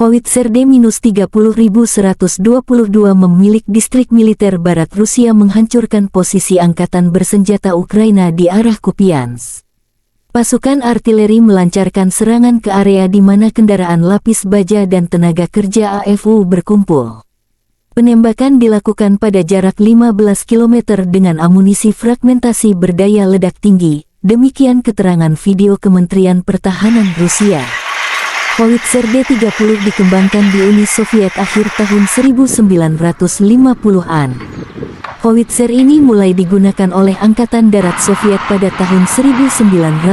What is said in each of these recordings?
Howitzer D-30122 memilik distrik militer barat Rusia menghancurkan posisi angkatan bersenjata Ukraina di arah Kupiansk. Pasukan artileri melancarkan serangan ke area di mana kendaraan lapis baja dan tenaga kerja AFU berkumpul. Penembakan dilakukan pada jarak 15 km dengan amunisi fragmentasi berdaya ledak tinggi, demikian keterangan video Kementerian Pertahanan Rusia. Howitzer D-30 dikembangkan di Uni Soviet akhir tahun 1950-an. Howitzer ini mulai digunakan oleh Angkatan Darat Soviet pada tahun 1960.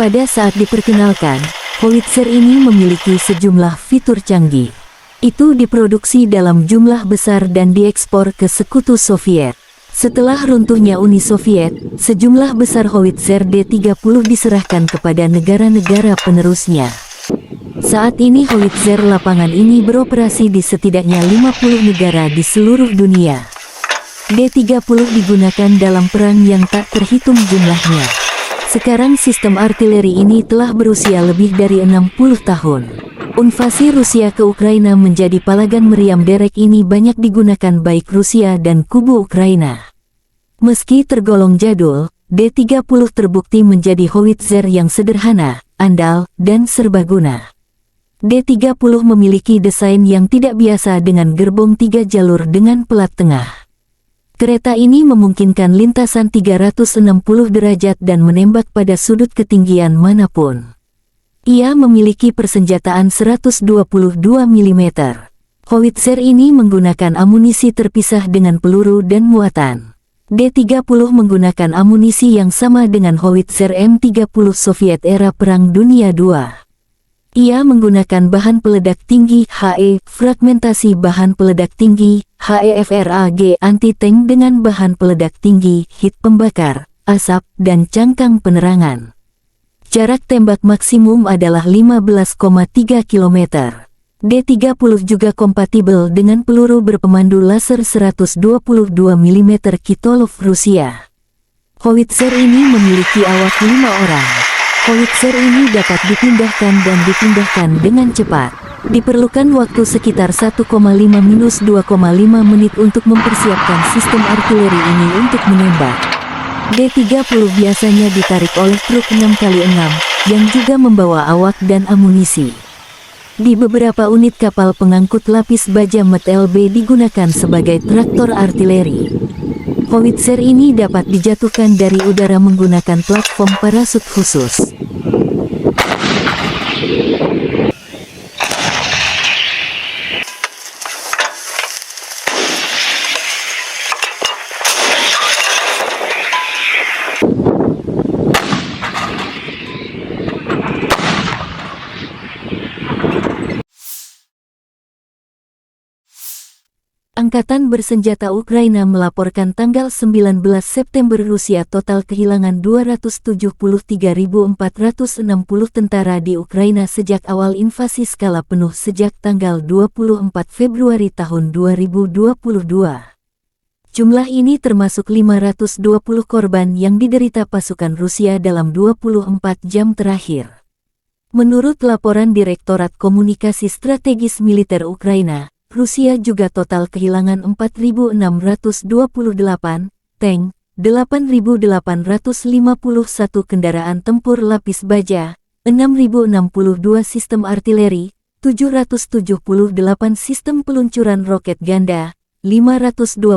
Pada saat diperkenalkan, howitzer ini memiliki sejumlah fitur canggih. Itu diproduksi dalam jumlah besar dan diekspor ke Sekutu Soviet. Setelah runtuhnya Uni Soviet, sejumlah besar howitzer D-30 diserahkan kepada negara-negara penerusnya. Saat ini howitzer lapangan ini beroperasi di setidaknya 50 negara di seluruh dunia. D-30 digunakan dalam perang yang tak terhitung jumlahnya. Sekarang sistem artileri ini telah berusia lebih dari 60 tahun. Invasi Rusia ke Ukraina menjadi palagan meriam derek ini banyak digunakan baik Rusia dan kubu Ukraina. Meski tergolong jadul, D-30 terbukti menjadi howitzer yang sederhana, andal, dan serbaguna. D-30 memiliki desain yang tidak biasa dengan gerbong 3 jalur dengan pelat tengah. Kereta ini memungkinkan lintasan 360 derajat dan menembak pada sudut ketinggian manapun. Ia memiliki persenjataan 122 mm. Howitzer ini menggunakan amunisi terpisah dengan peluru dan muatan. D-30 menggunakan amunisi yang sama dengan howitzer M30 Soviet era Perang Dunia II. Ia menggunakan bahan peledak tinggi HE, fragmentasi bahan peledak tinggi HEFRAG anti-tank dengan bahan peledak tinggi, hit pembakar, asap, dan cangkang penerangan. Jarak tembak maksimum adalah 15,3 km. D-30 juga kompatibel dengan peluru berpemandu laser 122 mm Kitolov Rusia. Howitzer ini memiliki awak 5 orang. Howitzer ini dapat dipindahkan dengan cepat. Diperlukan waktu sekitar 1,5–2,5 menit untuk mempersiapkan sistem artileri ini untuk menembak. D-30 biasanya ditarik oleh truk 6x6 yang juga membawa awak dan amunisi. Di beberapa unit kapal pengangkut lapis baja MT-LB digunakan sebagai traktor artileri. Howitzer ini dapat dijatuhkan dari udara menggunakan platform parasut khusus. Angkatan bersenjata Ukraina melaporkan tanggal 19 September Rusia total kehilangan 273.460 tentara di Ukraina sejak awal invasi skala penuh sejak tanggal 24 Februari tahun 2022. Jumlah ini termasuk 520 korban yang diderita pasukan Rusia dalam 24 jam terakhir. Menurut laporan Direktorat Komunikasi Strategis Militer Ukraina, Rusia juga total kehilangan 4.628 tank, 8.851 kendaraan tempur lapis baja, 6.062 sistem artileri, 778 sistem peluncuran roket ganda, 526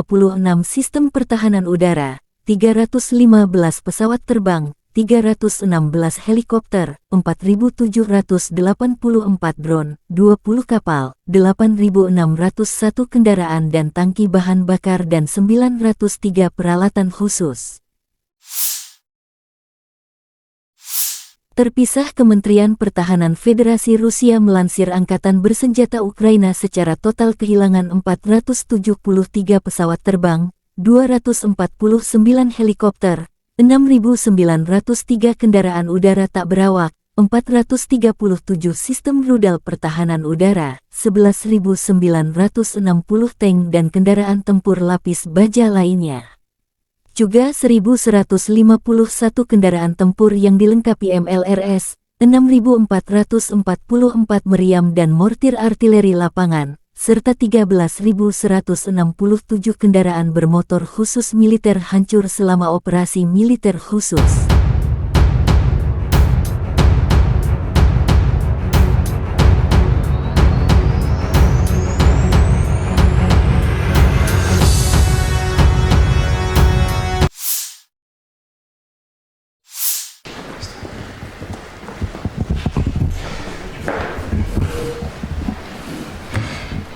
sistem pertahanan udara, 315 pesawat terbang, 316 helikopter, 4.784 drone, 20 kapal, 8.601 kendaraan dan tangki bahan bakar dan 903 peralatan khusus. Terpisah, Kementerian Pertahanan Federasi Rusia melansir Angkatan Bersenjata Ukraina secara total kehilangan 473 pesawat terbang, 249 helikopter, 6.903 kendaraan udara tak berawak, 437 sistem rudal pertahanan udara, 11.960 tank dan kendaraan tempur lapis baja lainnya. Juga 1.151 kendaraan tempur yang dilengkapi MLRS, 6.444 meriam dan mortir artileri lapangan, serta 13.167 kendaraan bermotor khusus militer hancur selama operasi militer khusus.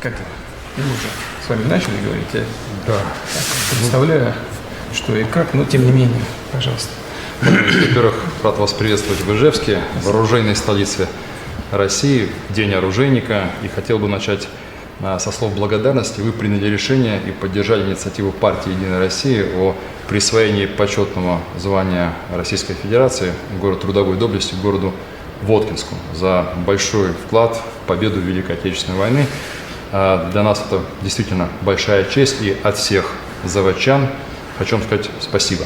Как мы уже с вами начали говорить, я Да. представляю, что и как, но тем не менее, пожалуйста. Во-первых, рад вас приветствовать в Ижевске, вооружейной столице России, День оружейника. И хотел бы начать со слов благодарности. Вы приняли решение и поддержали инициативу партии «Единая Россия» о присвоении почетного звания Российской Федерации город трудовой доблести городу Воткинску за большой вклад в победу в Великой Отечественной войны. Для нас это действительно большая честь, и от всех заводчан хочу вам сказать спасибо.